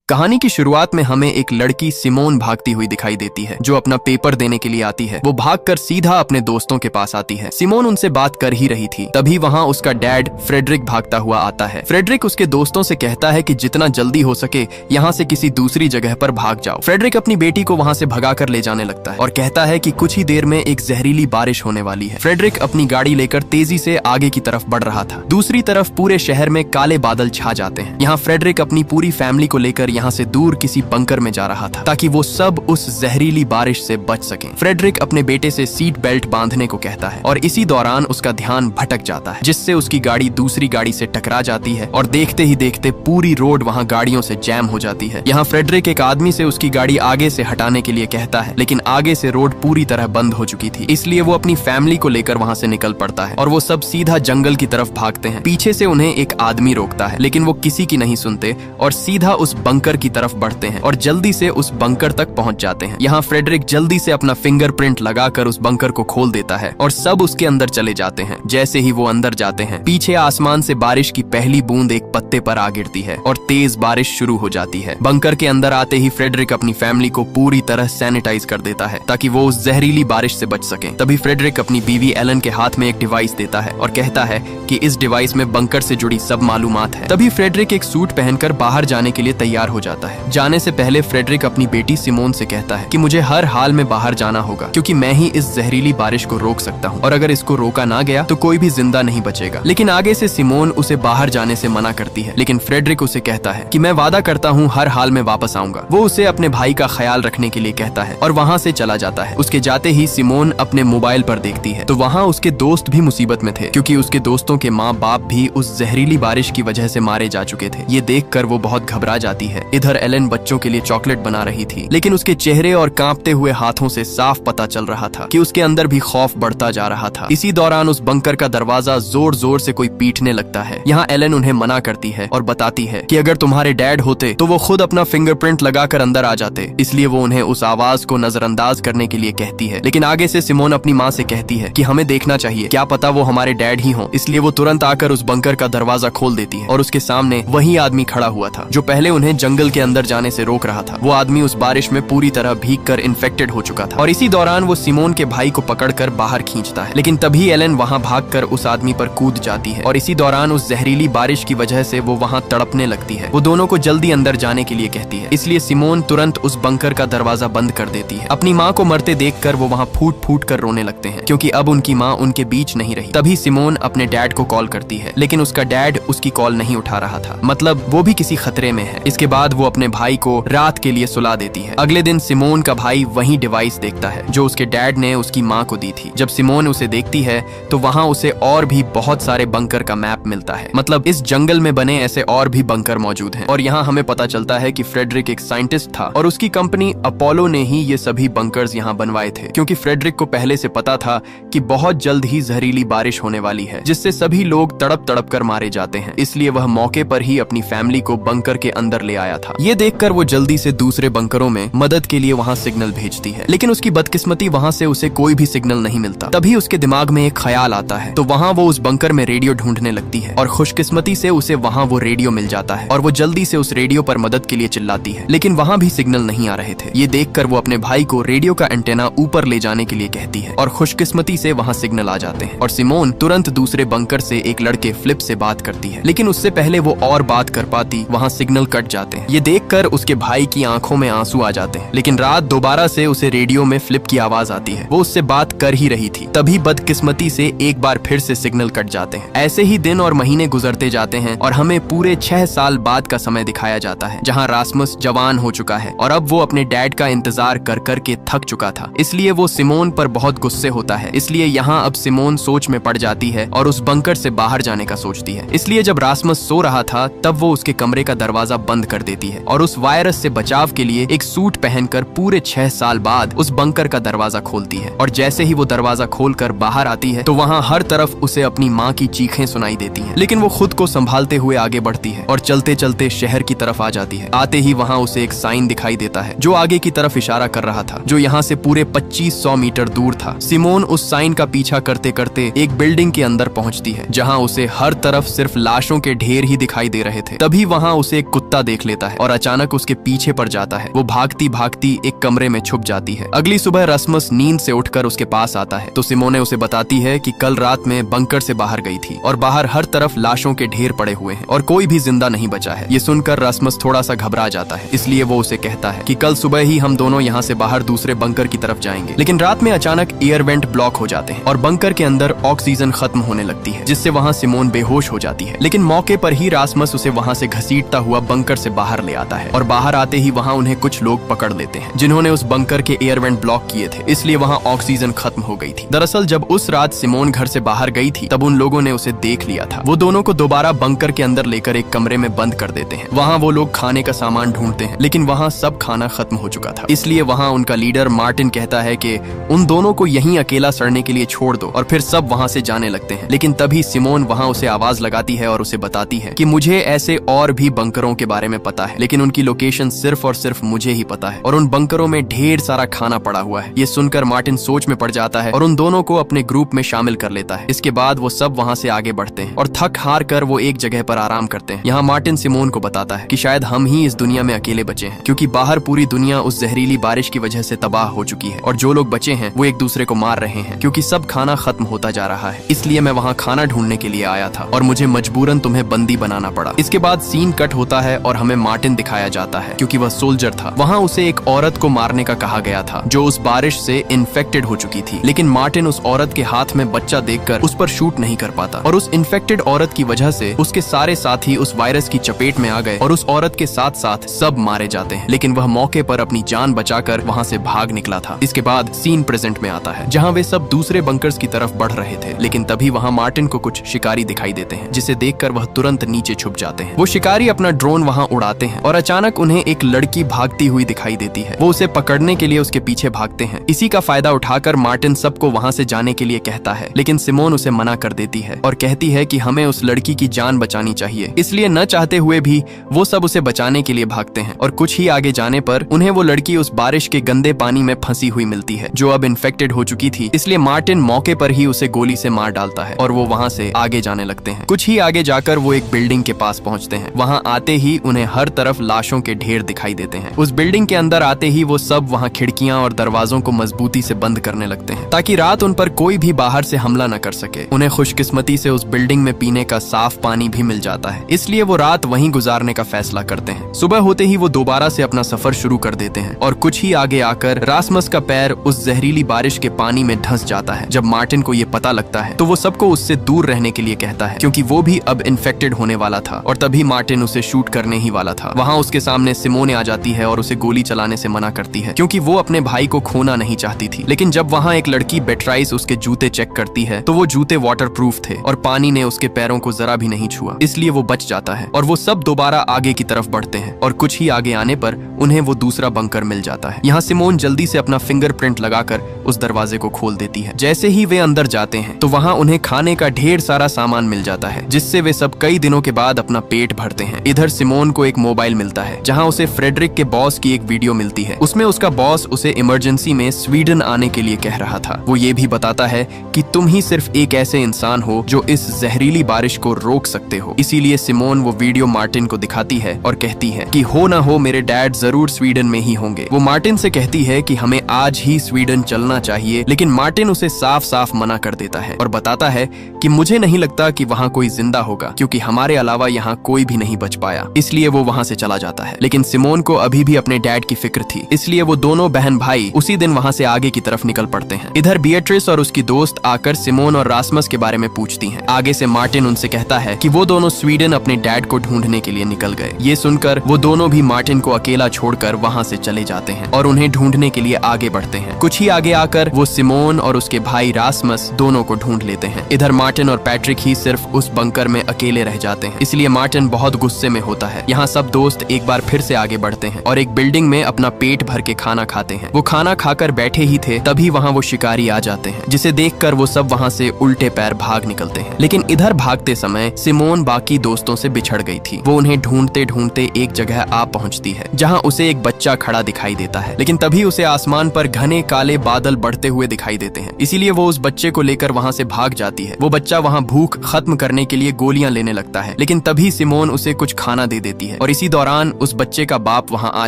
कहानी की शुरुआत में हमें एक लड़की सिमोन भागती हुई दिखाई देती है जो अपना पेपर देने के लिए आती है। वो भागकर सीधा अपने दोस्तों के पास आती है। सिमोन उनसे बात कर ही रही थी, तभी वहाँ उसका डैड फ्रेडरिक भागता हुआ आता है। फ्रेडरिक उसके दोस्तों से कहता है कि जितना जल्दी हो सके यहाँ से किसी दूसरी जगह पर भाग जाओ। फ्रेडरिक अपनी बेटी को वहाँ से भगाकर ले जाने लगता है और कहता है कि कुछ ही देर में एक जहरीली बारिश होने वाली है। फ्रेडरिक अपनी गाड़ी लेकर तेजी से आगे की तरफ बढ़ रहा था। दूसरी तरफ पूरे शहर में काले बादल छा जाते हैं। यहाँ फ्रेडरिक अपनी पूरी फैमिली को लेकर यहाँ से दूर किसी बंकर में जा रहा था ताकि वो सब उस जहरीली बारिश से बच सकें। फ्रेडरिक अपने बेटे से सीट बेल्ट बांधने को कहता है और इसी दौरान उसका ध्यान भटक जाता है, जिससे उसकी गाड़ी दूसरी गाड़ी से टकरा जाती है और देखते ही देखते पूरी रोड वहाँ गाड़ियों से जैम हो जाती है। यहाँ फ्रेडरिक एक आदमी से उसकी गाड़ी आगे से हटाने के लिए कहता है, लेकिन आगे से रोड पूरी तरह बंद हो चुकी थी, इसलिए वो अपनी फैमिली को लेकर वहाँ से निकल पड़ता है और वो सब सीधा जंगल की तरफ भागते हैं। पीछे से उन्हें एक आदमी रोकता है, लेकिन वो किसी की नहीं सुनते और सीधा उस बंकर की तरफ बढ़ते हैं और जल्दी से उस बंकर तक पहुंच जाते हैं। यहाँ फ्रेडरिक जल्दी से अपना फिंगरप्रिंट लगाकर उस बंकर को खोल देता है और सब उसके अंदर चले जाते हैं। जैसे ही वो अंदर जाते हैं, पीछे आसमान से बारिश की पहली बूंद एक पत्ते पर आ गिरती है और तेज बारिश शुरू हो जाती है। बंकर के अंदर आते ही फ्रेडरिक अपनी फैमिली को पूरी तरह सैनिटाइज कर देता है ताकि वो उस जहरीली बारिश से बच सके। तभी फ्रेडरिक अपनी बीवी एलन के हाथ में एक डिवाइस देता है और कहता है कि इस डिवाइस में बंकर से जुड़ी सब मालूमात है। तभी फ्रेडरिक एक सूट पहनकर बाहर जाने के लिए तैयार हो जाता है। जाने से पहले फ्रेडरिक अपनी बेटी सिमोन से कहता है कि मुझे हर हाल में बाहर जाना होगा क्योंकि मैं ही इस जहरीली बारिश को रोक सकता हूँ और अगर इसको रोका ना गया तो कोई भी जिंदा नहीं बचेगा। लेकिन आगे से सिमोन उसे बाहर जाने से मना करती है, लेकिन फ्रेडरिक उसे कहता है कि मैं वादा करता हूँ हर हाल में वापस आऊंगा। वो उसे अपने भाई का ख्याल रखने के लिए कहता है और वहाँ से चला जाता है। उसके जाते ही सिमोन अपने मोबाइल पर देखती है तो वहाँ उसके दोस्त भी मुसीबत में थे क्योंकि उसके दोस्तों के माँ बाप भी उस जहरीली बारिश की वजह से मारे जा चुके थे। ये देखकर वो बहुत घबरा जाती है। इधर एलन बच्चों के लिए चॉकलेट बना रही थी, लेकिन उसके चेहरे और कांपते हुए हाथों से साफ पता चल रहा था कि उसके अंदर भी खौफ बढ़ता जा रहा था। इसी दौरान उस बंकर का दरवाजा जोर जोर से कोई पीटने लगता है। यहाँ एलन उन्हें मना करती है और बताती है कि अगर तुम्हारे डैड होते तो वो खुद अपना फिंगरप्रिंट लगाकर अंदर आ जाते, इसलिए वो उन्हें उस आवाज को नजरअंदाज करने के लिए कहती है। लेकिन आगे से सिमोन अपनी माँ से कहती है कि हमें देखना चाहिए, क्या पता वो हमारे डैड ही हों। इसलिए वो तुरंत आकर उस बंकर का दरवाजा खोल देती है और उसके सामने वही आदमी खड़ा हुआ था जो पहले उन्हें जंगल के अंदर जाने से रोक रहा था। वो आदमी उस बारिश में पूरी तरह भीगकर इन्फेक्टेड हो चुका था और इसी दौरान वो सिमोन के भाई को पकड़कर बाहर खींचता है, लेकिन तभी एलन वहां भागकर उस आदमी पर कूद जाती है और इसी दौरान उस जहरीली बारिश की वजह से वो वहां तड़पने लगती है। वो दोनों को जल्दी अंदर जाने के लिए कहती है, इसलिए सिमोन तुरंत उस बंकर का दरवाजा बंद कर देती है। अपनी माँ को मरते देखकर वो वहां फूट फूट कर रोने लगते हैं क्योंकि अब उनकी माँ उनके बीच नहीं रही। तभी सिमोन अपने डैड को कॉल करती है, लेकिन उसका डैड उसकी कॉल नहीं उठा रहा था, मतलब वो भी किसी खतरे में है। इसके बाद वो अपने भाई को रात के लिए सुला देती है। अगले दिन सिमोन का भाई वही डिवाइस देखता है जो उसके डैड ने उसकी माँ को दी थी। जब सिमोन उसे देखती है तो वहाँ उसे और भी बहुत सारे बंकर का मैप मिलता है, मतलब इस जंगल में बने ऐसे और भी बंकर मौजूद हैं। और यहाँ हमें पता चलता है कि फ्रेडरिक एक साइंटिस्ट था और उसकी कंपनी अपोलो ने ही ये सभी बंकर्स यहाँ बनवाए थे, क्योंकि फ्रेडरिक को पहले से पता था कि बहुत जल्द ही जहरीली बारिश होने वाली है जिससे सभी लोग तड़प तड़प कर मारे जाते हैं। इसलिए वह मौके पर ही अपनी फैमिली को बंकर के अंदर ले आया था। ये देखकर वो जल्दी से दूसरे बंकरों में मदद के लिए वहाँ सिग्नल भेजती है, लेकिन उसकी बदकिस्मती वहाँ से उसे कोई भी सिग्नल नहीं मिलता। तभी उसके दिमाग में एक ख्याल आता है, तो वहाँ वो उस बंकर में रेडियो ढूंढने लगती है और खुशकिस्मती से उसे वहाँ वो रेडियो मिल जाता है और वो जल्दी से उस रेडियो पर मदद के लिए चिल्लाती है, लेकिन वहाँ भी सिग्नल नहीं आ रहे थे। ये देखकर वो अपने भाई को रेडियो का एंटेना ऊपर ले जाने के लिए कहती है और खुशकिस्मती से वहाँ सिग्नल आ जाते हैं और सिमोन तुरंत दूसरे बंकर से एक लड़के फ्लिप से बात करती है, लेकिन उससे पहले वो और बात कर पाती वहाँ सिग्नल कट जाते हैं। ये देखकर उसके भाई की आंखों में आंसू आ जाते हैं, लेकिन रात दोबारा से उसे रेडियो में फ्लिप की आवाज आती है। वो उससे बात कर ही रही थी, तभी बदकिस्मती से एक बार फिर से सिग्नल कट जाते हैं। ऐसे ही दिन और महीने गुजरते जाते हैं और हमें पूरे 6 साल बाद का समय दिखाया जाता है, जहाँ रास्मस जवान हो चुका है और अब वो अपने डैड का इंतजार कर कर के थक चुका था। इसलिए वो सिमोन पर बहुत गुस्से होता है। इसलिए यहाँ अब सिमोन सोच में पड़ जाती है और उस बंकर से बाहर जाने का सोचती है। इसलिए जब रास्मस सो रहा था तब वो उसके कमरे का दरवाजा बंद कर देती है और उस वायरस से बचाव के लिए एक सूट पहनकर पूरे 6 साल बाद उस बंकर का दरवाजा खोलती है। और जैसे ही वो दरवाजा खोलकर बाहर आती है तो वहाँ हर तरफ उसे अपनी माँ की चीखें सुनाई देती हैं, लेकिन वो खुद को संभालते हुए आगे बढ़ती है और चलते चलते शहर की तरफ आ जाती है। आते ही वहाँ उसे एक साइन दिखाई देता है जो आगे की तरफ इशारा कर रहा था, जो यहाँ से पूरे 2500 मीटर दूर था। सिमोन उस साइन का पीछा करते करते एक बिल्डिंग के अंदर पहुँचती है जहाँ उसे हर तरफ सिर्फ लाशों के ढेर ही दिखाई दे रहे थे। तभी वहाँ उसे एक कुत्ता देख लेता लेता है और अचानक उसके पीछे पड़ जाता है। वो भागती भागती एक कमरे में छुप जाती है। अगली सुबह रस्मस नींद से उठकर उसके पास आता है तो सिमोने उसे बताती है कि कल रात में बंकर से बाहर गई थी और बाहर हर तरफ लाशों के ढेर पड़े हुए हैं और कोई भी जिंदा नहीं बचा है। ये सुनकर रस्मस थोड़ा सा घबरा जाता है, इसलिए वो उसे कहता है कि कल सुबह ही हम दोनों यहाँ से बाहर दूसरे बंकर की तरफ जाएंगे। लेकिन रात में अचानक एयर वेंट ब्लॉक हो जाते हैं और बंकर के अंदर ऑक्सीजन खत्म होने लगती है, जिससे वहाँ सिमोन बेहोश हो जाती है। लेकिन मौके पर ही रास्मस उसे वहाँ से घसीटता हुआ बंकर से बाहर ले आता है और बाहर आते ही वहाँ उन्हें कुछ लोग पकड़ लेते हैं जिन्होंने उस बंकर के एयर वेंट ब्लॉक किए थे, इसलिए वहाँ ऑक्सीजन खत्म हो गई थी। दरअसल जब उस रात सिमोन घर से बाहर गई थी तब उन लोगों ने उसे देख लिया था। वो दोनों को दोबारा बंकर के अंदर लेकर एक कमरे में बंद कर देते हैं। वहाँ वो लोग खाने का सामान ढूंढते हैं, लेकिन वहाँ सब खाना खत्म हो चुका था। इसलिए वहाँ उनका लीडर मार्टिन कहता है कि उन दोनों को यहीं अकेला सड़ने के लिए छोड़ दो और फिर सब वहाँ से जाने लगते हैं। लेकिन तभी सिमोन वहाँ उसे आवाज लगाती है और उसे बताती है कि मुझे ऐसे और भी बंकरों के बारे में पता है, लेकिन उनकी लोकेशन सिर्फ और सिर्फ मुझे ही पता है और उन बंकरों में ढेर सारा खाना पड़ा हुआ है। ये सुनकर मार्टिन सोच में पड़ जाता है और उन दोनों को अपने ग्रुप में शामिल कर लेता है। इसके बाद वो सब वहाँ से आगे बढ़ते हैं और थक हार कर वो एक जगह पर आराम करते हैं। यहाँ मार्टिन सिमोन को बताता है कि शायद हम ही इस दुनिया में अकेले बचे हैं, क्योंकि बाहर पूरी दुनिया उस जहरीली बारिश की वजह से तबाह हो चुकी है और जो लोग बचे हैं वो एक दूसरे को मार रहे हैं क्योंकि सब खाना खत्म होता जा रहा है। इसलिए मैं वहाँ खाना ढूंढने के लिए आया था और मुझे मजबूरन तुम्हें बंदी बनाना पड़ा। इसके बाद सीन कट होता है और हमें मार्टिन दिखाया जाता है क्योंकि वह सोल्जर था। वहाँ उसे एक औरत को मारने का कहा गया था जो उस बारिश से इन्फेक्टेड हो चुकी थी, लेकिन मार्टिन उस औरत के हाथ में बच्चा देखकर उस पर शूट नहीं कर पाता और उस इन्फेक्टेड औरत की वजह से उसके सारे साथी उस वायरस की चपेट में आ गए और उस औरत के साथ साथ सब मारे जाते हैं। लेकिन वह मौके पर अपनी जान बचाकर वहाँ से भाग निकला था। इसके बाद सीन प्रेजेंट में आता है जहाँ वे सब दूसरे बंकर्स की तरफ बढ़ रहे थे, लेकिन तभी वहाँ मार्टिन को कुछ शिकारी दिखाई देते हैं जिसे देखकर वह तुरंत नीचे छुप जाते हैं। वो शिकारी अपना ड्रोन वहाँ उड़ाते हैं और अचानक उन्हें एक लड़की भागती हुई दिखाई देती है। वो उसे पकड़ने के लिए उसके पीछे भागते हैं। इसी का फायदा उठाकर मार्टिन सबको वहाँ से जाने के लिए कहता है, लेकिन सिमोन उसे मना कर देती है और कहती है कि हमें उस लड़की की जान बचानी चाहिए। इसलिए न चाहते हुए भी वो सब उसे बचाने के लिए भागते हैं और कुछ ही आगे जाने पर उन्हें वो लड़की उस बारिश के गंदे पानी में फंसी हुई मिलती है जो अब इन्फेक्टेड हो चुकी थी। इसलिए मार्टिन मौके पर ही उसे गोली से मार डालता है और वो वहाँ से आगे जाने लगते हैं। कुछ ही आगे जाकर वो एक बिल्डिंग के पास पहुँचते हैं। वहाँ आते ही उन्हें हर तरफ लाशों के ढेर दिखाई देते हैं। उस बिल्डिंग के अंदर आते ही वो सब वहाँ खिड़कियां और दरवाजों को मजबूती से बंद करने लगते हैं ताकि रात उन पर कोई भी बाहर से हमला न कर सके। उन्हें खुशकिस्मती से उस बिल्डिंग में पीने का साफ पानी भी मिल जाता है, इसलिए वो रात वहीं गुजारने का फैसला करते हैं। सुबह होते ही वो दोबारा से अपना सफर शुरू कर देते हैं और कुछ ही आगे आकर रास्मस का पैर उस जहरीली बारिश के पानी में धंस जाता है। जब मार्टिन को ये पता लगता है तो वो सबको उससे दूर रहने के लिए कहता है क्योंकि वो भी अब इन्फेक्टेड होने वाला था और तभी मार्टिन उसे शूट करने ही वाला था। वहाँ उसके सामने सिमोने आ जाती है और उसे गोली चलाने से मना करती है क्योंकि वो अपने भाई को खोना नहीं चाहती थी। लेकिन जब वहाँ एक लड़की बेट्राइस उसके जूते चेक करती है तो वो जूते वाटरप्रूफ थे और पानी ने उसके पैरों को जरा भी नहीं छुआ, इसलिए वो बच जाता है और वो सब दोबारा आगे की तरफ बढ़ते हैं और कुछ ही आगे आने पर उन्हें वो दूसरा बंकर मिल जाता है। यहाँ सिमोन जल्दी से अपना फिंगरप्रिंट लगाकर उस दरवाजे को खोल देती है। जैसे ही वे अंदर जाते हैं तो वहाँ उन्हें खाने का ढेर सारा सामान मिल जाता है जिससे वे सब कई दिनों के बाद अपना पेट भरते हैं। इधर सिमोन को एक मोबाइल मिलता है जहाँ उसे फ्रेडरिक के बॉस की एक वीडियो मिलती है। उसमें उसका बॉस उसे इमरजेंसी में स्वीडन आने के लिए कह रहा था। वो ये भी बताता है कि तुम ही सिर्फ एक ऐसे इंसान हो जो इस जहरीली बारिश को रोक सकते हो। इसीलिए सिमोन वो वीडियो मार्टिन को दिखाती है और कहती है कि हो ना हो मेरे डैड जरूर स्वीडन में ही होंगे। वो मार्टिन से कहती है कि हमें आज ही स्वीडन चलना चाहिए, लेकिन मार्टिन उसे साफ साफ मना कर देता है और बताता है कि मुझे नहीं लगता कि वहाँ कोई जिंदा होगा क्योंकि हमारे अलावा यहाँ कोई भी नहीं बच पाया। इसलिए वो वहाँ से चला जाता है। लेकिन सिमोन को अभी भी अपने डैड की फिक्र थी, इसलिए वो दोनों बहन भाई उसी दिन वहाँ से आगे की तरफ निकल पड़ते हैं। इधर बिएट्रिस और उसकी दोस्त आकर सिमोन और रास्मस के बारे में पूछती हैं। आगे से मार्टिन उनसे कहता है कि वो दोनों स्वीडन अपने डैड को ढूंढने के लिए निकल गए। ये सुनकर वो दोनों भी मार्टिन को अकेला छोड़कर वहाँ से चले जाते हैं और उन्हें ढूंढने के लिए आगे बढ़ते हैं। कुछ ही आगे आकर वो सिमोन और उसके भाई रास्मस दोनों को ढूंढ लेते हैं। इधर मार्टिन और पैट्रिक ही सिर्फ उस बंकर में अकेले रह जाते हैं, इसलिए मार्टिन बहुत गुस्से में होता है। यहाँ सब दोस्त एक बार फिर से आगे बढ़ते हैं और एक बिल्डिंग में अपना पेट भर के खाना खाते हैं। वो खाना खाकर बैठे ही थे तभी वहाँ वो शिकारी आ जाते हैं, जिसे देखकर वो सब वहाँ से उल्टे पैर भाग निकलते हैं। लेकिन इधर भागते समय सिमोन बाकी दोस्तों से बिछड़ गई थी। वो उन्हें ढूंढते ढूंढते एक जगह आ पहुंचती है जहाँ उसे एक बच्चा खड़ा दिखाई देता है। लेकिन तभी उसे आसमान पर घने काले बादल बढ़ते हुए दिखाई देते हैं, इसीलिए वो उस बच्चे को लेकर वहाँ से भाग जाती है। वो बच्चा वहाँ भूख खत्म करने के लिए गोलियां लेने लगता है, लेकिन तभी सिमोन उसे कुछ खाना दे देती है और और इसी दौरान उस बच्चे का बाप वहाँ आ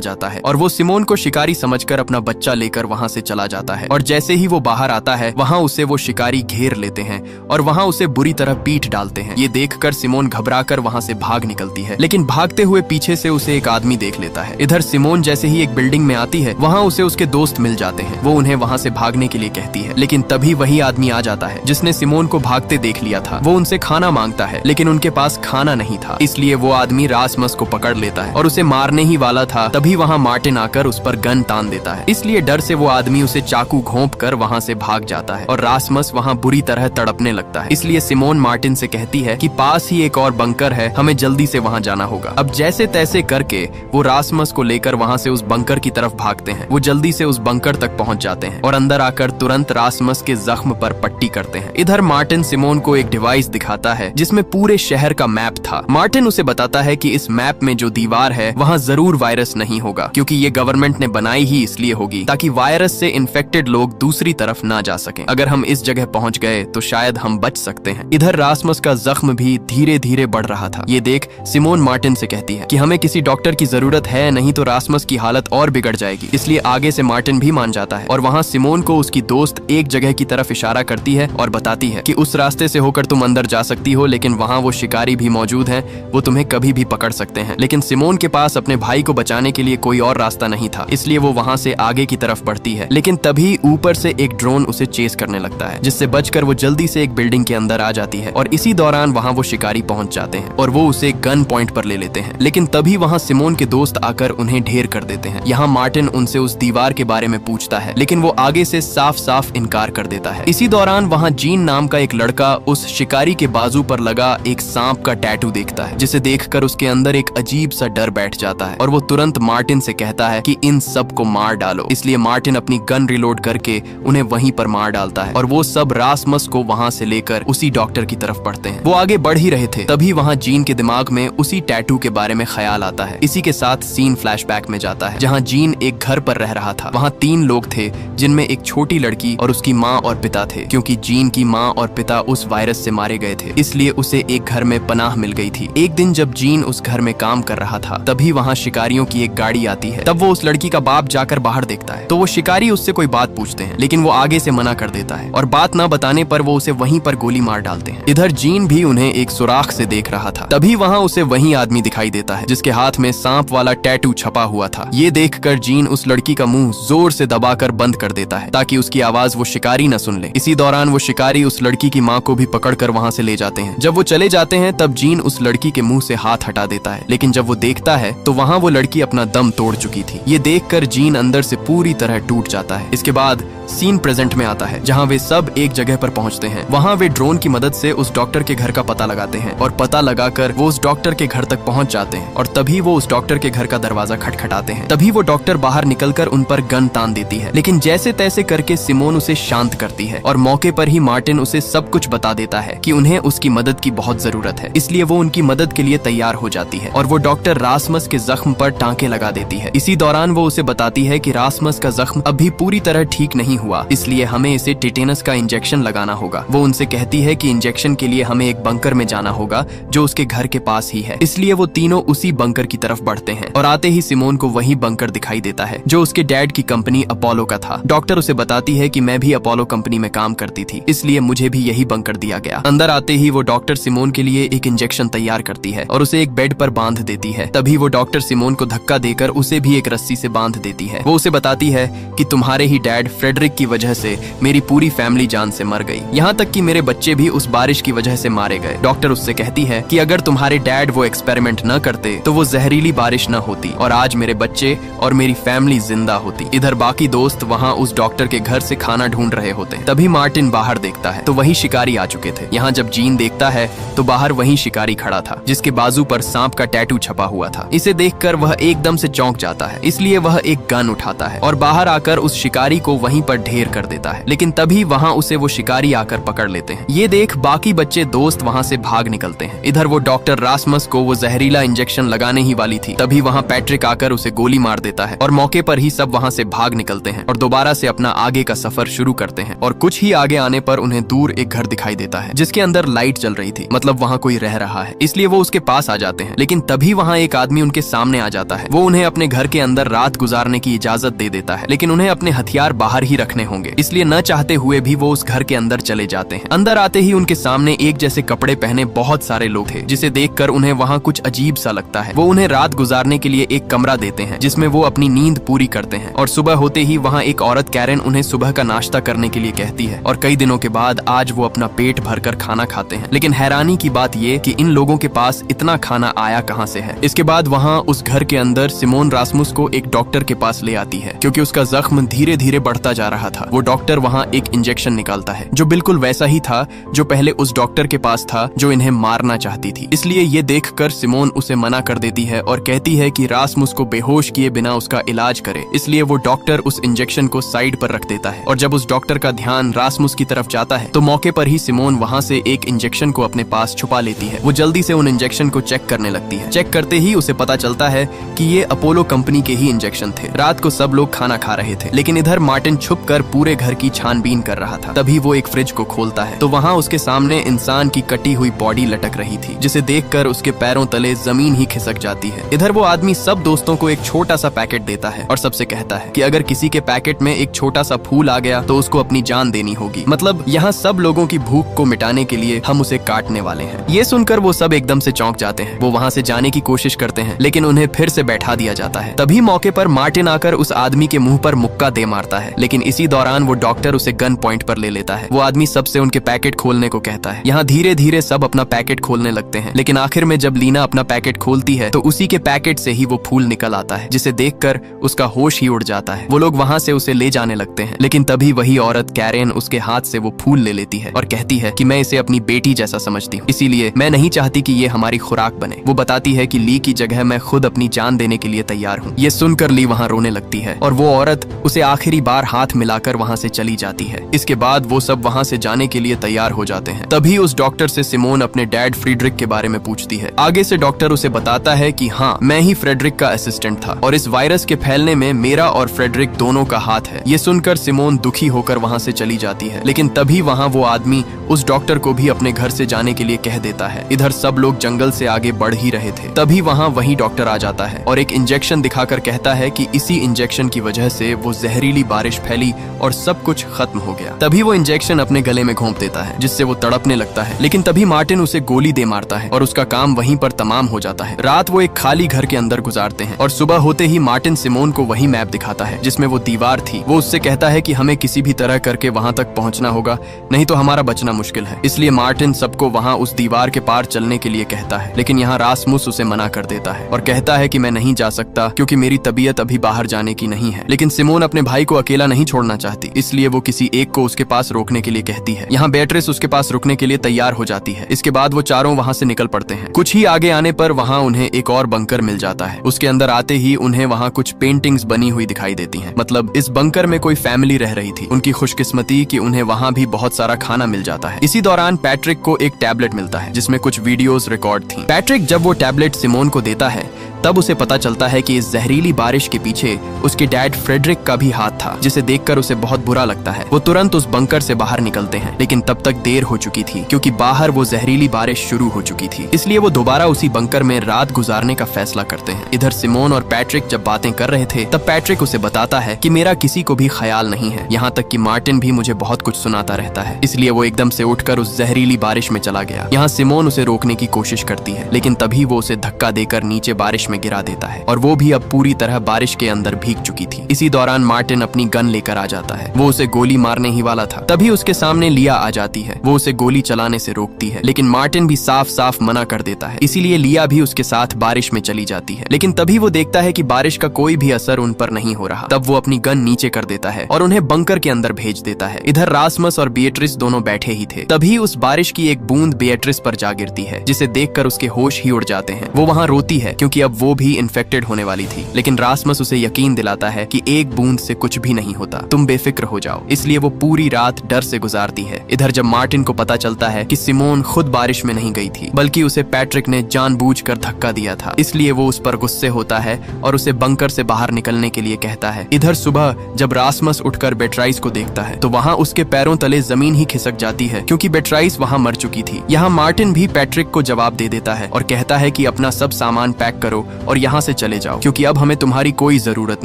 जाता है और वो सिमोन को शिकारी समझकर अपना बच्चा लेकर वहाँ से चला जाता है। और जैसे ही वो बाहर आता है वहाँ उसे वो शिकारी घेर लेते हैं और वहाँ उसे बुरी तरह पीट डालते हैं। ये देखकर सिमोन घबराकर वहाँ से भाग निकलती है, लेकिन भागते हुए पीछे से उसे एक आदमी देख लेता है। इधर सिमोन जैसे ही एक बिल्डिंग में आती है वहाँ उसे उसके दोस्त मिल जाते हैं। वो उन्हें वहाँ से भागने के लिए कहती है, लेकिन तभी वही आदमी आ जाता है जिसने सिमोन को भागते देख लिया था। वो उनसे खाना मांगता है, लेकिन उनके पास खाना नहीं था, इसलिए वो आदमी रासमस को पकड़ लेता है और उसे मारने ही वाला था। तभी वहाँ मार्टिन आकर उस पर गन तान देता है, इसलिए डर से वो आदमी उसे चाकू घोंप कर वहाँ से भाग जाता है और रासमस वहाँ बुरी तरह तड़पने लगता है। इसलिए सिमोन मार्टिन से कहती है कि पास ही एक और बंकर है, हमें जल्दी से वहाँ जाना होगा। अब जैसे तैसे करके वो रासमस को लेकर वहाँ से उस बंकर की तरफ भागते हैं। वो जल्दी से उस बंकर तक पहुँच जाते हैं और अंदर आकर तुरंत रासमस के जख्म पर पट्टी करते हैं। इधर मार्टिन सिमोन को एक डिवाइस दिखाता है जिसमें पूरे शहर का मैप था। मार्टिन उसे बताता है कि इस मैप में जो दीवार है वहाँ जरूर वायरस नहीं होगा, क्योंकि ये गवर्नमेंट ने बनाई ही इसलिए होगी ताकि वायरस से इन्फेक्टेड लोग दूसरी तरफ ना जा सकें। अगर हम इस जगह पहुँच गए तो शायद हम बच सकते हैं। इधर रासमस का जख्म भी धीरे धीरे बढ़ रहा था। ये देख सिमोन मार्टिन से कहती है कि हमें किसी डॉक्टर की जरूरत है, नहीं तो रासमस की हालत और बिगड़ जाएगी। इसलिए आगे से मार्टिन भी मान जाता है और वहाँ सिमोन को उसकी दोस्त एक जगह की तरफ इशारा करती है और बताती है कि उस रास्ते से होकर तुम अंदर जा सकती हो, लेकिन वहाँ वो शिकारी भी मौजूद हैं, वो तुम्हें कभी भी पकड़ सकते हैं। लेकिन सिमोन के पास अपने भाई को बचाने के लिए कोई और रास्ता नहीं था, इसलिए वो वहाँ से आगे की तरफ बढ़ती है। लेकिन तभी ऊपर से एक ड्रोन उसे चेस करने लगता है, जिससे बचकर वो जल्दी से एक बिल्डिंग के अंदर आ जाती है और इसी दौरान वहाँ वो शिकारी पहुंच जाते हैं और वो उसे गन पॉइंट पर ले लेते हैं। लेकिन तभी वहाँ सिमोन के दोस्त आकर उन्हें ढेर कर देते हैं। यहाँ मार्टिन उनसे उस दीवार के बारे में पूछता है, लेकिन वो आगे से साफ साफ इनकार कर देता है। इसी दौरान वहाँ जीन नाम का एक लड़का उस शिकारी के बाजू पर लगा एक सांप का टैटू देखता है, जिसे देखकर उसके अंदर एक अजीब सा डर बैठ जाता है और वो तुरंत मार्टिन से कहता है कि इन सब को मार डालो। इसलिए मार्टिन अपनी गन रिलोड करके उन्हें वहीं पर मार डालता है और वो सब रासमस को वहाँ से लेकर उसी डॉक्टर की तरफ बढ़ते हैं। वो आगे बढ़ ही रहे थे, तभी वहाँ जीन के दिमाग में उसी टैटू के बारे में ख्याल आता है। इसी के साथ सीन फ्लैशबैक में जाता है, जहाँ जीन एक घर पर रह रहा था। वहाँ 3 लोग थे, जिनमें एक छोटी लड़की और उसकी माँ और पिता थे। क्योंकि जीन की माँ और पिता उस वायरस से मारे गए थे, इसलिए उसे एक घर में पनाह मिल गई थी। एक दिन जब जीन उस घर में काम कर रहा था, तभी वहाँ शिकारियों की एक गाड़ी आती है। तब वो उस लड़की का बाप जाकर बाहर देखता है, तो वो शिकारी उससे कोई बात पूछते हैं, लेकिन वो आगे से मना कर देता है और बात न बताने पर वो उसे वहीं पर गोली मार डालते हैं। इधर जीन भी उन्हें एक सुराख से देख रहा था। तभी वहाँ उसे वही आदमी दिखाई देता है जिसके हाथ में सांप वाला टैटू छपा हुआ था। ये देखकर जीन उस लड़की का मुंह जोर से दबाकर बंद कर देता है ताकि उसकी आवाज वो शिकारी न सुन ले। इसी दौरान वो शिकारी उस लड़की की माँ को भी पकड़कर वहाँ से ले जाते हैं। जब वो चले जाते हैं तब जीन उस लड़की के मुंह से हाथ हटा देता है, लेकिन जब वो देखता है तो वहाँ वो लड़की अपना दम तोड़ चुकी थी। ये देखकर जीन अंदर से पूरी तरह टूट जाता है। इसके बाद सीन प्रेजेंट में आता है, जहाँ वे सब एक जगह पर पहुँचते हैं। वहाँ वे ड्रोन की मदद से उस डॉक्टर के घर का पता लगाते हैं और पता लगाकर वो उस डॉक्टर के घर तक पहुँच जाते हैं और तभी वो उस डॉक्टर के घर का दरवाजा खटखटाते हैं। तभी वो डॉक्टर बाहर निकलकर उन पर गन तान देती है, लेकिन जैसे तैसे करके सिमोन उसे शांत करती है और मौके पर ही मार्टिन उसे सब कुछ बता देता है कि उन्हें उसकी मदद की बहुत जरूरत है। इसलिए वो उनकी मदद के लिए तैयार हो जाती है और वो डॉक्टर रासमस के जख्म पर टांके लगा देती है। इसी दौरान वो उसे बताती है कि रासमस का जख्म अभी पूरी तरह ठीक नहीं हुआ, इसलिए हमें इसे टेटेनस का इंजेक्शन लगाना होगा। वो उनसे कहती है कि इंजेक्शन के लिए हमें एक बंकर में जाना होगा जो उसके घर के पास ही है। इसलिए वो तीनों उसी बंकर की तरफ बढ़ते हैं और आते ही सिमोन को वही बंकर दिखाई देता है जो उसके डैड की कंपनी अपोलो का था। डॉक्टर उसे बताती है कि मैं भी अपोलो कंपनी में काम करती थी, इसलिए मुझे भी यही बंकर दिया गया। अंदर आते ही वो डॉक्टर सिमोन के लिए एक इंजेक्शन तैयार करती है और उसे एक बेड पर बांध देती है। तभी वो डॉक्टर सिमोन को धक्का देकर उसे भी एक रस्सी से बांध देती है। वो उसे बताती है कि तुम्हारे ही डैड फ्रेडरिक की वजह से मेरी पूरी फैमिली जान से मर गई, यहाँ तक कि मेरे बच्चे भी उस बारिश की वजह से मारे गए। डॉक्टर उससे कहती है कि अगर तुम्हारे डैड वो एक्सपेरिमेंट न करते तो वो जहरीली बारिश न होती और आज मेरे बच्चे और मेरी फैमिली जिंदा होती। इधर बाकी दोस्त वहाँ उस डॉक्टर के घर से खाना ढूंढ रहे होते हैं। तभी मार्टिन बाहर देखता है तो वही शिकारी आ चुके थे। यहाँ जब जीन देखता है तो बाहर वही शिकारी खड़ा था जिसके बाजू पर सांप का टैटू छपा हुआ था। इसे देखकर वह एकदम से चौंक जाता है, इसलिए वह एक गन उठाता है और बाहर आकर उस शिकारी को वहीं पर ढेर कर देता है। लेकिन तभी वहाँ उसे वो शिकारी आकर पकड़ लेते हैं। ये देख बाकी बच्चे दोस्त वहाँ से भाग निकलते हैं। इधर वो डॉक्टर रासमस को वो जहरीला इंजेक्शन लगाने ही वाली थी, तभी वहाँ पैट्रिक आकर उसे गोली मार देता है और मौके पर ही सब वहाँ से भाग निकलते हैं और दोबारा से अपना आगे का सफर शुरू करते हैं। और कुछ ही आगे आने पर उन्हें दूर एक घर दिखाई देता है जिसके अंदर लाइट जल रही थी, मतलब वहाँ कोई रह रहा है, इसलिए वो उसके पास आ जाते हैं। लेकिन तभी तभी वहाँ एक आदमी उनके सामने आ जाता है। वो उन्हें अपने घर के अंदर रात गुजारने की इजाजत दे देता है, लेकिन उन्हें अपने हथियार बाहर ही रखने होंगे, इसलिए न चाहते हुए भी वो उस घर के अंदर चले जाते हैं। अंदर आते ही उनके सामने एक जैसे कपड़े पहने बहुत सारे लोग थे, जिसे देखकर उन्हें वहाँ कुछ अजीब सा लगता है। वो उन्हें रात गुजारने के लिए एक कमरा देते हैं, जिसमें वो अपनी नींद पूरी करते हैं। और सुबह होते ही वहाँ एक औरत कैरेन उन्हें सुबह का नाश्ता करने के लिए कहती है, और कई दिनों के बाद आज वो अपना पेट भरकर खाना खाते हैं। लेकिन हैरानी की बात ये कि इन लोगों के पास इतना खाना आया कहाँ से है। इसके बाद वहाँ उस घर के अंदर सिमोन रासमुस को एक डॉक्टर के पास ले आती है, क्योंकि उसका जख्म धीरे धीरे बढ़ता जा रहा था। वो डॉक्टर वहाँ एक इंजेक्शन निकालता है, जो बिल्कुल वैसा ही था जो पहले उस डॉक्टर के पास था जो इन्हें मारना चाहती थी। इसलिए ये देखकर सिमोन उसे मना कर देती है और कहती है कि रासमुस को बेहोश किए बिना उसका इलाज करे। इसलिए वो डॉक्टर उस इंजेक्शन को साइड पर रख देता है, और जब उस डॉक्टर का ध्यान रासमुस की तरफ जाता है तो मौके पर ही सिमोन वहाँ से एक इंजेक्शन को अपने पास छुपा लेती है। वो जल्दी से उन इंजेक्शन को चेक करने लगती है। चेक करते ही उसे पता चलता है कि ये अपोलो कंपनी के ही इंजेक्शन थे। रात को सब लोग खाना खा रहे थे, लेकिन इधर मार्टिन छुपकर पूरे घर की छानबीन कर रहा था। तभी वो एक फ्रिज को खोलता है तो वहाँ उसके सामने इंसान की कटी हुई बॉडी लटक रही थी, जिसे देखकर उसके पैरों तले जमीन ही खिसक जाती है। इधर वो आदमी सब दोस्तों को एक छोटा सा पैकेट देता है और सबसे कहता है कि अगर किसी के पैकेट में एक छोटा सा फूल आ गया तो उसको अपनी जान देनी होगी। मतलब यहाँ सब लोगों की भूख को मिटाने के लिए हम उसे काटने वाले हैं। ये सुनकर वो सब एकदम से चौंक जाते हैं। वो वहाँ से जाने की कोशिश करते हैं, लेकिन उन्हें फिर से बैठा दिया जाता है। तभी मौके पर मार्टिन आकर उस आदमी के मुंह पर मुक्का दे मारता है, लेकिन इसी दौरान वो डॉक्टर उसे गन पॉइंट पर ले लेता है। वो आदमी सबसे उनके पैकेट खोलने को कहता है। यहाँ धीरे धीरे सब अपना पैकेट खोलने लगते हैं, लेकिन आखिर में जब लीना अपना पैकेट खोलती है तो उसी के पैकेट से ही वो फूल निकल आता है, जिसे देखकर उसका होश ही उड़ जाता है। वो लोग वहाँ से उसे ले जाने लगते हैं, लेकिन तभी वही औरत कैरेन उसके हाथ से वो फूल ले लेती है और कहती है कि मैं इसे अपनी बेटी जैसा समझती हूँ, इसीलिए मैं नहीं चाहती कि ये हमारी खुराक बने। वो बताती है कि ली की जगह मैं खुद अपनी जान देने के लिए तैयार हूँ। ये सुनकर ली वहाँ रोने लगती है और वो औरत उसे आखिरी बार हाथ मिलाकर वहाँ से चली जाती है। इसके बाद वो सब वहाँ से जाने के लिए तैयार हो जाते हैं। तभी उस डॉक्टर से सिमोन अपने डैड फ्रेडरिक के बारे में पूछती है। आगे से डॉक्टर उसे बताता है कि हाँ, मैं ही फ्रेडरिक का असिस्टेंट था और इस वायरस के फैलने में मेरा और फ्रेडरिक दोनों का हाथ है। ये सुनकर सिमोन दुखी होकर वहाँ से चली जाती है, लेकिन तभी वहाँ वो आदमी उस डॉक्टर को भी अपने घर से जाने के लिए कह देता है। इधर सब लोग जंगल से आगे बढ़ ही रहे थे। तभी वहाँ वही डॉक्टर आ जाता है और एक इंजेक्शन दिखाकर कहता है कि इसी इंजेक्शन की वजह से वो जहरीली बारिश फैली और सब कुछ खत्म हो गया। तभी वो इंजेक्शन अपने गले में घोंप देता है, जिससे वो तड़पने लगता है, लेकिन तभी मार्टिन उसे गोली दे मारता है और उसका काम वहीं पर तमाम हो जाता है। रात वो एक खाली घर के अंदर गुजारते हैं और सुबह होते ही मार्टिन सिमोन को वही मैप दिखाता है जिसमें वो दीवार थी। वो उससे कहता है कि हमें किसी भी तरह करके वहां तक पहुंचना होगा, नहीं तो हमारा बचना मुश्किल है। इसलिए मार्टिन सबको वहां उस दीवार के पार चलने के लिए कहता है, लेकिन यहाँ रासमुस उसे मना कर देता है और कहता है कि मैं नहीं जा सकता क्योंकि मेरी तबीयत अभी बाहर जाने की नहीं है। लेकिन सिमोन अपने भाई को अकेला नहीं छोड़ना चाहती, इसलिए वो किसी एक को उसके पास रोकने के लिए कहती है। यहाँ बेट्रिस उसके पास रुकने के लिए तैयार हो जाती है। इसके बाद वो चारों वहाँ से निकल पड़ते हैं। कुछ ही आगे आने पर वहाँ उन्हें एक और बंकर मिल जाता है। उसके अंदर आते ही उन्हें वहाँ कुछ पेंटिंग्स बनी हुई दिखाई देती हैं। मतलब इस बंकर में कोई फैमिली रह रही थी। उनकी खुशकिस्मती कि उन्हें वहाँ भी बहुत सारा खाना मिल जाता है। इसी दौरान पैट्रिक को एक टैबलेट मिलता है जिसमें कुछ वीडियोस रिकॉर्ड थी। पैट्रिक जब वो टैबलेट सिमोन को देता है तब उसे पता चलता है कि इस जहरीली बारिश के पीछे उसके डैड फ्रेडरिक का भी हाथ था, जिसे देखकर उसे बहुत बुरा लगता है। वो तुरंत उस बंकर से बाहर निकलते हैं, लेकिन तब तक देर हो चुकी थी क्योंकि बाहर वो जहरीली बारिश शुरू हो चुकी थी। इसलिए वो दोबारा उसी बंकर में रात गुजारने का फैसला करते हैं। इधर सिमोन और पैट्रिक जब बातें कर रहे थे तब पैट्रिक उसे बताता है कि मेरा किसी को भी ख्याल नहीं है, यहाँ तक कि मार्टिन भी मुझे बहुत कुछ सुनाता रहता है। इसलिए वो एकदम से उठकर उस जहरीली बारिश में चला गया। यहाँ सिमोन उसे रोकने की कोशिश करती है, लेकिन तभी वो उसे धक्का देकर नीचे बारिश में गिरा देता है और वो भी अब पूरी तरह बारिश के अंदर भीग चुकी थी। इसी दौरान मार्टिन अपनी गन लेकर आ जाता है। वो उसे गोली मारने ही वाला था, तभी उसके सामने लिया आ जाती है। वो उसे गोली चलाने से रोकती है, लेकिन मार्टिन भी साफ साफ मना कर देता है। इसीलिए लिया भी उसके साथ बारिश में चली जाती है, लेकिन तभी वो देखता है कि बारिश का कोई भी असर उन पर नहीं हो रहा। तब वो अपनी गन नीचे कर देता है और उन्हें बंकर के अंदर भेज देता है। इधर रासमस और बिएट्रिस दोनों बैठे ही थे। तभी उस बारिश की एक बूंद बिएट्रिस पर जा गिरती है, जिसे देखकर उसके होश ही उड़ जाते हैं। वो वहाँ रोती है क्योंकि अब वो भी इन्फेक्टेड होने वाली थी। लेकिन रासमस उसे यकीन दिलाता है कि एक बूंद से कुछ भी नहीं होता, तुम बेफिक्र हो जाओ। इसलिए वो पूरी रात डर से गुजारती है। इधर जब मार्टिन को पता चलता है कि सिमोन खुद बारिश में नहीं गई थी, बल्कि उसे पैट्रिक ने जानबूझकर धक्का दिया था, इसलिए वो उस पर गुस्से होता है और उसे बंकर से बाहर निकलने के लिए कहता है। इधर सुबह जब रासमस उठकर बेट्राइस को देखता है तो वहाँ उसके पैरों तले जमीन ही खिसक जाती है, क्योंकि बेट्राइस वहाँ मर चुकी थी। यहाँ मार्टिन भी पैट्रिक को जवाब दे देता है और कहता है कि अपना सब सामान पैक करो और यहाँ से चले जाओ, क्योंकि अब हमें तुम्हारी कोई जरूरत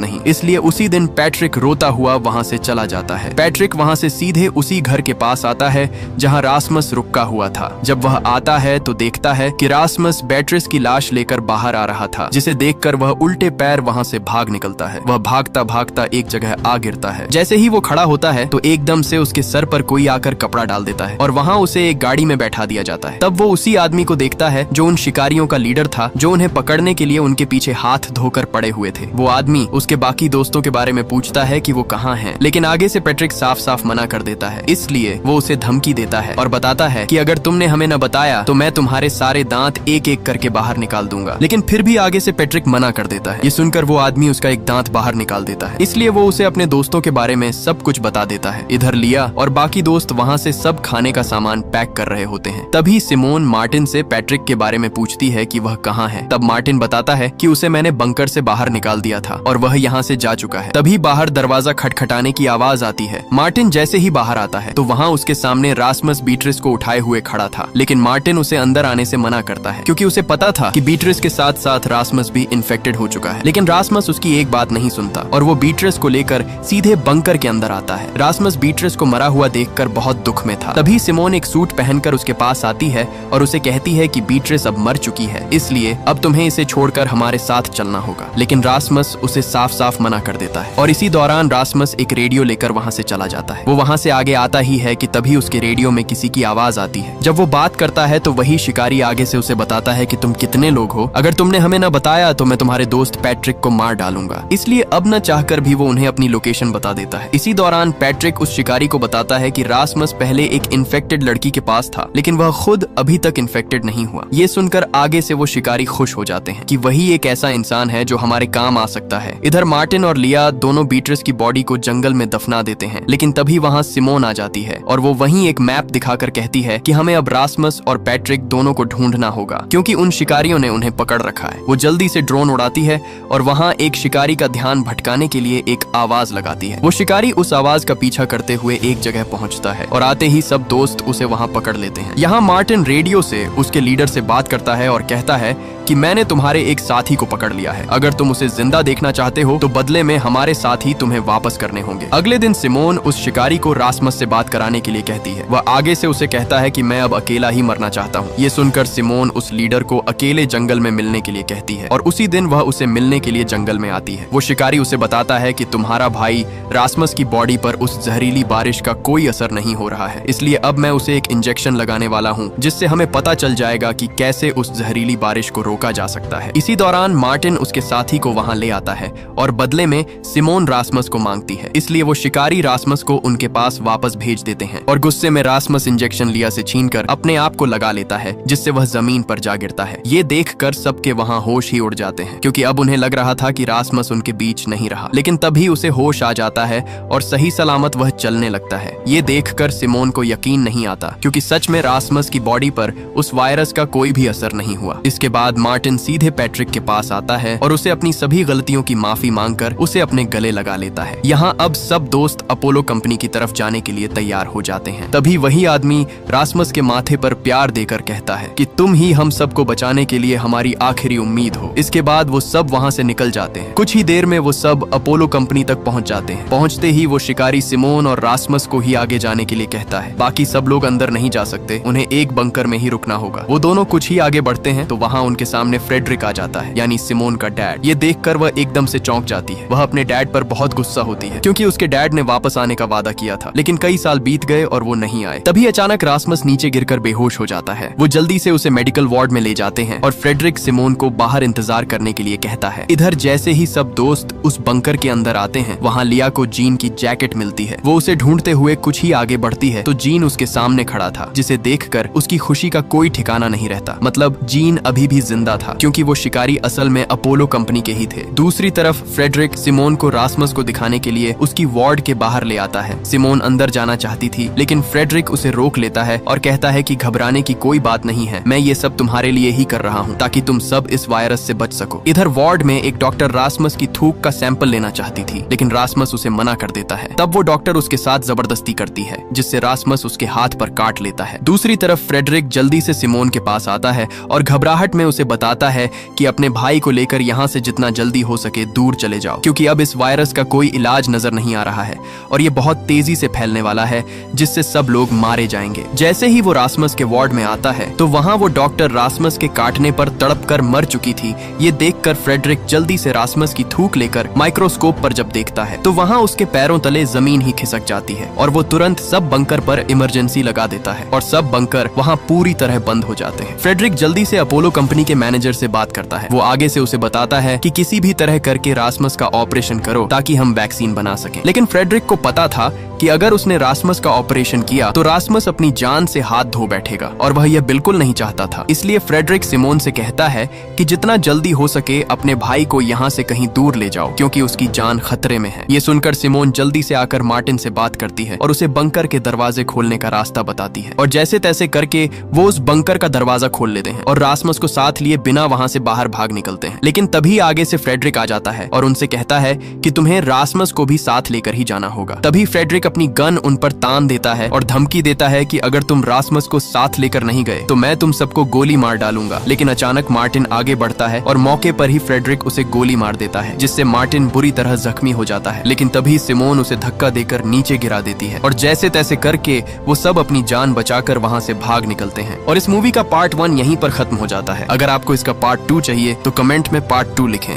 नहीं। इसलिए उसी दिन पैट्रिक रोता हुआ वहाँ से चला जाता है। पैट्रिक वहाँ से सीधे उसी घर के पास आता है जहाँ रासमस रुका हुआ था। जब वह आता है तो देखता है कि रासमस बेट्रिस की लाश लेकर बाहर आ रहा था, जिसे देखकर वह उल्टे पैर वहाँ से भाग निकलता है। वह भागता भागता एक जगह आ गिरता है। जैसे ही वो खड़ा होता है तो एकदम से उसके सर पर कोई आकर कपड़ा डाल देता है और वहाँ उसे एक गाड़ी में बैठा दिया जाता है। तब वो उसी आदमी को देखता है जो उन शिकारियों का लीडर था, जो उन्हें पकड़ने के लिए उनके पीछे हाथ धोकर पड़े हुए थे। वो आदमी उसके बाकी दोस्तों के बारे में पूछता है कि वो कहाँ हैं, लेकिन आगे से पैट्रिक साफ साफ मना कर देता है। इसलिए वो उसे धमकी देता है और बताता है कि अगर तुमने हमें न बताया तो मैं तुम्हारे सारे दांत एक एक करके बाहर निकाल दूंगा। लेकिन फिर भी आगे से पैट्रिक मना कर देता है। ये सुनकर वो आदमी उसका एक दांत बाहर निकाल देता है। इसलिए वो उसे अपने दोस्तों के बारे में सब कुछ बता देता है। इधर लिया और बाकी दोस्त वहाँ से सब खाने का सामान पैक कर रहे होते हैं। तभी सिमोन मार्टिन से पैट्रिक के बारे में पूछती है कि वह कहाँ है। तब मार्टिन बताता है कि उसे मैंने बंकर से बाहर निकाल दिया था और वह यहाँ से जा चुका है। तभी बाहर दरवाजा खटखटाने की आवाज आती है। मार्टिन जैसे ही बाहर आता है तो वहाँ उसके सामने रासमस बीट्रिस को उठाए हुए खड़ा था, लेकिन मार्टिन उसे अंदर आने से मना करता है, क्योंकि उसे पता था कि बीट्रिस के साथ साथ रासमस भी इन्फेक्टेड हो चुका है। लेकिन रासमस उसकी एक बात नहीं सुनता और वो बीट्रिस को लेकर सीधे बंकर के अंदर आता है। रासमस बीट्रिस को मरा हुआ देखकर बहुत दुख में था। तभी सिमोन एक सूट पहनकर उसके पास आती है और उसे कहती है कि बीट्रिस अब मर चुकी है, इसलिए अब तुम्हें इसे छोड़कर हमारे साथ चलना होगा। लेकिन रासमस उसे साफ साफ मना कर देता है और इसी दौरान रासमस एक रेडियो लेकर वहाँ से चला जाता है। वो वहाँ से आगे आता ही है कि तभी उसके रेडियो में किसी की आवाज आती है। जब वो बात करता है तो वही शिकारी आगे से उसे बताता है कि तुम कितने लोग हो, अगर तुमने हमें न बताया तो मैं तुम्हारे दोस्त पैट्रिक को मार डालूंगा। इसलिए अब न चाहकर भी वो उन्हें अपनी लोकेशन बता देता है। इसी दौरान पैट्रिक उस शिकारी को बताता है कि रासमस पहले एक इन्फेक्टेड लड़की के पास था, लेकिन वह खुद अभी तक इन्फेक्टेड नहीं हुआ। ये सुनकर आगे से वो शिकारी खुश हो जाते हैं कि वही एक ऐसा इंसान है जो हमारे काम आ सकता है। इधर मार्टिन और लिया दोनों बीट्रिस की बॉडी को जंगल में दफना देते हैं, लेकिन तभी वहाँ सिमोन आ जाती है और वो वहीं एक मैप दिखाकर कहती है कि हमें अब रासमस और पैट्रिक दोनों को ढूंढना होगा, क्योंकि उन शिकारियों ने उन्हें पकड़ रखा है। वो जल्दी से ड्रोन उड़ाती है और वहाँ एक शिकारी का ध्यान भटकाने के लिए एक आवाज लगाती है। वो शिकारी उस आवाज का पीछा करते हुए एक जगह पहुंचता है और आते ही सब दोस्त उसे वहाँ पकड़ लेते हैं। यहाँ मार्टिन रेडियो से उसके लीडर से बात करता है और कहता है कि मैंने तुम्हारे एक साथी को पकड़ लिया है, अगर तुम उसे जिंदा देखना चाहते हो तो बदले में हमारे साथी तुम्हें वापस करने होंगे। अगले दिन सिमोन उस शिकारी को रासमस से बात कराने के लिए कहती है। वह आगे से उसे कहता है कि मैं अब अकेला ही मरना चाहता हूँ। ये सुनकर सिमोन उस लीडर को अकेले जंगल में मिलने के लिए कहती है और उसी दिन वह उसे मिलने के लिए जंगल में आती है। वो शिकारी उसे बताता है कि तुम्हारा भाई रासमस की बॉडी पर उस जहरीली बारिश का कोई असर नहीं हो रहा है, इसलिए अब मैं उसे एक इंजेक्शन लगाने वाला हूँ, जिससे हमें पता चल जाएगा कि कैसे उस जहरीली बारिश को रोका जा सकता है। इसी दौरान मार्टिन उसके साथी को वहां ले आता है और बदले में सिमोन रासमस को मांगती है, इसलिए वो शिकारी रासमस को उनके पास वापस भेज देते हैं और गुस्से में रासमस इंजेक्शन लिया से छीनकर अपने आप को लगा लेता है, जिससे वह जमीन पर जा गिरता है। ये देखकर सबके वहां होश ही उड़ जाते हैं, क्योंकि अब उन्हें लग रहा था कि रासमस उनके बीच नहीं रहा। लेकिन तभी उसे होश आ जाता है और सही सलामत वह चलने लगता है। ये देखकर सिमोन को यकीन नहीं आता, क्योंकि सच में रासमस की बॉडी पर उस वायरस का कोई भी असर नहीं हुआ। इसके बाद मार्टिन सीधे पैट्रिक के पास आता है और उसे अपनी सभी गलतियों की माफी मांगकर उसे अपने गले लगा लेता है। यहाँ अब सब दोस्त अपोलो कंपनी की तरफ जाने के लिए तैयार हो जाते हैं। तभी वही आदमी रासमस के माथे पर प्यार देकर कहता है कि तुम ही हम सबको बचाने के लिए हमारी आखिरी उम्मीद हो। इसके बाद वो सब वहाँ से निकल जाते हैं। कुछ ही देर में वो सब अपोलो कंपनी तक पहुँच जाते हैं। पहुँचते ही वो शिकारी सिमोन और रासमस को ही आगे जाने के लिए कहता है। बाकी सब लोग अंदर नहीं जा सकते, उन्हें एक बंकर में ही रुकना होगा। वो दोनों कुछ ही आगे बढ़ते हैं तो वहाँ उनके सामने फ्रेडरिक आ जाता है, यानी सिमोन का डैड। ये देखकर वह एकदम से चौंक जाती है। वह अपने डैड पर बहुत गुस्सा होती है, क्योंकि उसके डैड ने वापस आने का वादा किया था, लेकिन कई साल बीत गए और वो नहीं आए। तभी अचानक रासमस नीचे गिरकर बेहोश हो जाता है। वो जल्दी से उसे मेडिकल वार्ड में ले जाते हैं और फ्रेडरिक सिमोन को बाहर इंतजार करने के लिए कहता है। इधर जैसे ही सब दोस्त उस बंकर के अंदर आते हैं, वहाँ लिया को जीन की जैकेट मिलती है। वो उसे ढूंढते हुए कुछ ही आगे बढ़ती है तो जीन उसके सामने खड़ा था, जिसे देखकर उसकी खुशी का कोई ठिकाना नहीं रहता। मतलब जीन अभी भी जिंदा शर्मिंदा था क्योंकि वो शिकारी असल में अपोलो कंपनी के ही थे। दूसरी तरफ फ्रेडरिक सिमोन को रासमस को दिखाने के लिए उसकी वार्ड के बाहर ले आता है। सिमोन अंदर जाना चाहती थी लेकिन फ्रेडरिक उसे रोक लेता है और कहता है कि घबराने की कोई बात नहीं है, मैं ये सब तुम्हारे लिए ही कर रहा हूँ ताकि तुम सब इस वायरस से बच सको। इधर वार्ड में एक डॉक्टर रासमस की थूक का सैंपल लेना चाहती थी लेकिन रासमस उसे मना कर देता है। तब वो डॉक्टर उसके साथ जबरदस्ती करती है जिससे रासमस उसके हाथ पर काट लेता है। दूसरी तरफ फ्रेडरिक जल्दी से सिमोन के पास आता है और घबराहट में उसे बताता है कि अपने भाई को लेकर यहाँ से जितना जल्दी हो सके दूर चले जाओ क्योंकि अब इस वायरस का कोई इलाज नजर नहीं आ रहा है और ये बहुत तेजी से फैलने वाला है जिससे सब लोग मारे जाएंगे। जैसे ही वो रासमस के वार्ड में आता है तो वहाँ वो डॉक्टर रासमस के काटने पर तड़प कर मर चुकी थी। ये देखकर फ्रेडरिक जल्दी से रासमस की थूक लेकर माइक्रोस्कोप पर जब देखता है तो वहाँ उसके पैरों तले जमीन ही खिसक जाती है और वो तुरंत सब बंकर पर इमरजेंसी लगा देता है और सब बंकर वहाँ पूरी तरह बंद हो जाते हैं। फ्रेडरिक जल्दी से अपोलो कंपनी के मैनेजर से बात करता है। वो आगे से उसे बताता है कि किसी भी तरह करके रासमस का ऑपरेशन करो ताकि हम वैक्सीन बना सकें। लेकिन फ्रेडरिक को पता था कि अगर उसने रासमस का ऑपरेशन किया तो रासमस अपनी जान से हाथ धो बैठेगा और वह यह बिल्कुल नहीं चाहता था। इसलिए फ्रेडरिक सिमोन से कहता है कि जितना जल्दी हो सके अपने भाई को यहाँ से कहीं दूर ले जाओ क्योंकि उसकी जान खतरे में है। ये सुनकर सिमोन जल्दी से आकर मार्टिन से बात करती है और उसे बंकर के दरवाजे खोलने का रास्ता बताती है और जैसे तैसे करके वो उस बंकर का दरवाजा खोल लेते हैं और रासमस को साथ लिए बिना वहां से बाहर भाग निकलते हैं। लेकिन तभी आगे से फ्रेडरिक आ जाता है और उनसे कहता है कि तुम्हें रासमस को भी साथ लेकर ही जाना होगा। तभी फ्रेडरिक अपनी गन उन पर तान देता है और धमकी देता है कि अगर तुम रासमस को साथ लेकर नहीं गए तो मैं तुम सबको गोली मार डालूंगा। लेकिन अचानक मार्टिन आगे बढ़ता है और मौके पर ही फ्रेडरिक उसे गोली मार देता है जिससे मार्टिन बुरी तरह जख्मी हो जाता है। लेकिन तभी सिमोन उसे धक्का देकर नीचे गिरा देती है और जैसे तैसे करके वो सब अपनी जान बचाकर वहां से भाग निकलते हैं। और इस मूवी का पार्ट 1 यहीं पर खत्म हो जाता है। अगर आपको इसका पार्ट 2 चाहिए तो कमेंट में पार्ट 2 लिखें।